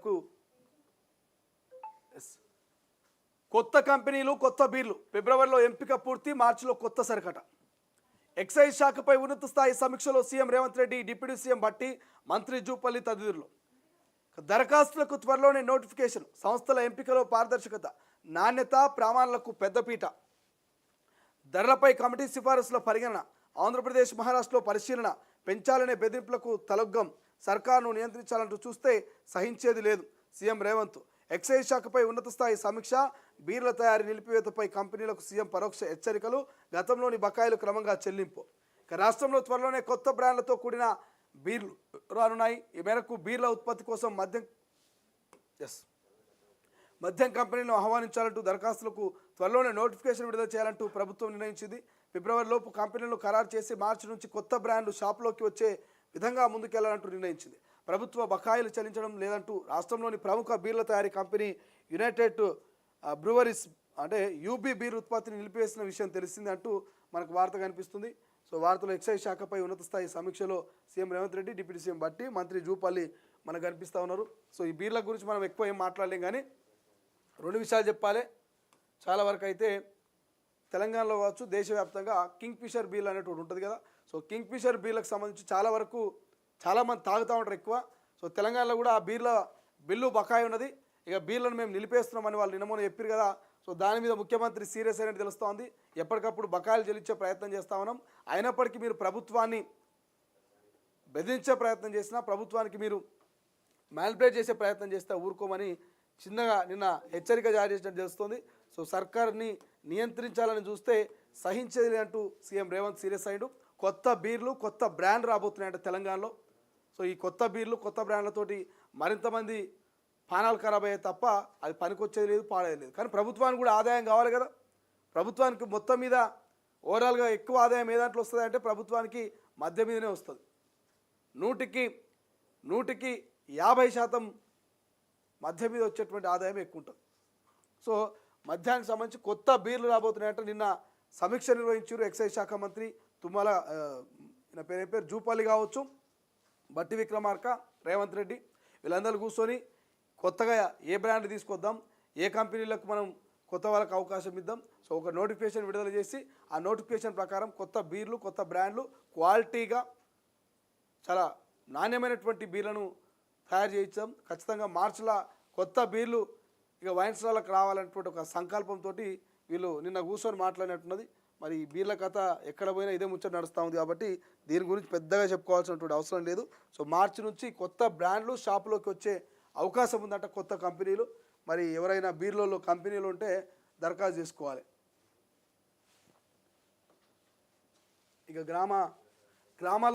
కంపెనీలకు కొత్త కంపెనీలు కొత్త బీర్లు ఫిబ్రవరిలో ఎంపిక పూర్తి, మార్చిలో కొత్త సరికట. ఎక్సైజ్ శాఖపై ఉన్నత స్థాయి సమీక్షలో CM Revanth Reddy, deputy CM Bhatti, మంత్రి జూపల్లి తదితరులు. దరఖాస్తులకు త్వరలోనే నోటిఫికేషన్, సంస్థల ఎంపికలో పారదర్శకత, నాణ్యత ప్రమాణాలకు పెద్దపీట. ధరలపై కమిటీ సిఫారసుల పరిగణన, ఆంధ్రప్రదేశ్ మహారాష్ట్రలో పరిశీలన, పెంచాలనే బెదిరింపులకు తలొగ్గం, సర్కారును నియంత్రించాలంటూ చూస్తే సహించేది లేదు సీఎం రేవంత్. ఎక్సైజ్ శాఖపై ఉన్నత స్థాయి సమీక్ష, బీర్ల తయారీ నిలిపివేతపై కంపెనీలకు సీఎం పరోక్ష హెచ్చరికలు, గతంలోని బకాయిలు క్రమంగా చెల్లింపు. ఇక రాష్ట్రంలో త్వరలోనే కొత్త బ్రాండ్లతో కూడిన బీర్లు రానున్నాయి. ఈ మేరకు బీర్ల ఉత్పత్తి కోసం మద్యం కంపెనీలను ఆహ్వానించాలంటూ దరఖాస్తులకు త్వరలోనే నోటిఫికేషన్ విడుదల చేయాలంటూ ప్రభుత్వం నిర్ణయించింది. ఫిబ్రవరిలోపు కంపెనీలను ఖరారు చేసి మార్చి నుంచి కొత్త బ్రాండ్లు షాపులోకి వచ్చే విధంగా ముందుకెళ్లాలంటూ నిర్ణయించింది. ప్రభుత్వ బకాయిలు చెల్లించడం లేదంటూ రాష్ట్రంలోని ప్రముఖ బీర్ల తయారీ కంపెనీ యునైటెడ్ బ్రూవరీస్ అంటే యూబీ బీర్ ఉత్పత్తిని నిలిపివేసిన విషయం తెలిసింది అంటూ మనకు వార్త కనిపిస్తుంది. సో వార్తలో ఎక్సైజ్ శాఖపై ఉన్నత స్థాయి సమీక్షలో CM Revanth Reddy, deputy CM Bhatti, మంత్రి జూపల్లి మనకు కనిపిస్తూ ఉన్నారు. సో ఈ బీర్ల గురించి మనం ఎక్కువ ఏం మాట్లాడలేం, కానీ రెండు విషయాలు చెప్పాలి. చాలా వరకు అయితే తెలంగాణలో కావచ్చు, దేశవ్యాప్తంగా కింగ్ ఫిషర్ బీర్లు అనేటువంటి ఉంటుంది కదా. సో కింగ్ ఫిషర్ బీర్లకు సంబంధించి చాలా వరకు చాలామంది తాగుతూ ఉంటారు ఎక్కువ. సో తెలంగాణలో కూడా ఆ బీర్ల బిల్లు బకాయి ఉన్నది. ఇక బీర్లను మేము నిలిపేస్తున్నామని వాళ్ళు నిన్నమోన చెప్పారు కదా. సో దాని మీద ముఖ్యమంత్రి సీరియస్ అయినట్టు తెలుస్తోంది. ఎప్పటికప్పుడు బకాయిలు చెల్లించే ప్రయత్నం చేస్తూ ఉన్నాం. అయినప్పటికీ మీరు ప్రభుత్వాన్ని బెదిరించే ప్రయత్నం చేసినా, ప్రభుత్వానికి మీరు మ్యానిపులేట్ చేసే ప్రయత్నం చేస్తే ఊరుకోమని చిన్నగా నిన్న హెచ్చరిక జారీ చేసినట్టు తెలుస్తుంది. సో సర్కార్ని నియంత్రించాలని చూస్తే సహించేది అంటూ సీఎం రేవంత్ సీరియస్ అయ్యాడు. కొత్త బీర్లు కొత్త బ్రాండ్ రాబోతున్నాయంట తెలంగాణలో. సో ఈ కొత్త బీర్లు కొత్త బ్రాండ్లతోటి మరింతమంది పానాలు ఖరాబ్ అయ్యే తప్ప అది పనికొచ్చేది లేదు, పాడేది లేదు. కానీ ప్రభుత్వానికి కూడా ఆదాయం కావాలి కదా. ప్రభుత్వానికి మొత్తం మీద ఓవరాల్గా ఎక్కువ ఆదాయం ఏ దాంట్లో వస్తుంది అంటే ప్రభుత్వానికి మద్యం మీదనే వస్తుంది. 100కి 50% మద్యం మీద వచ్చేటువంటి ఆదాయం ఎక్కువ ఉంటుంది. సో మద్యానికి సంబంధించి కొత్త బీర్లు రాబోతున్నాయంటే నిన్న సమీక్ష నిర్వహించారు ఎక్సైజ్ శాఖ మంత్రి తుమ్మల పేరు జూపల్లి కావచ్చు, బట్టి విక్రమార్క, రేవంత్ రెడ్డి వీళ్ళందరూ కూర్చొని కొత్తగా ఏ బ్రాండ్ తీసుకొద్దాం, ఏ కంపెనీలకు మనం కొత్త వాళ్ళకి అవకాశం ఇద్దాం. సో ఒక నోటిఫికేషన్ విడుదల చేసి ఆ నోటిఫికేషన్ ప్రకారం కొత్త బీర్లు కొత్త బ్రాండ్లు క్వాలిటీగా చాలా నాణ్యమైనటువంటి బీర్లను తయారు చేయించాం. ఖచ్చితంగా మార్చిలో కొత్త బీర్లు ఇక వైన్ స్టాల్లకు రావాలనేటువంటి ఒక సంకల్పంతో వీళ్ళు నిన్న కూర్చొని మాట్లాడినట్టున్నది. మరి ఈ బీర్ల కథ ఎక్కడ పోయినా ఇదే ముచ్చట నడుస్తూ ఉంది కాబట్టి దీని గురించి పెద్దగా చెప్పుకోవాల్సినటువంటి అవసరం లేదు. సో మార్చి నుంచి కొత్త బ్రాండ్లు షాపులోకి వచ్చే అవకాశం ఉందంట కొత్త కంపెనీలు. మరి ఎవరైనా బీర్లలో కంపెనీలు ఉంటే దరఖాస్తు చేసుకోవాలి. ఇక గ్రామాల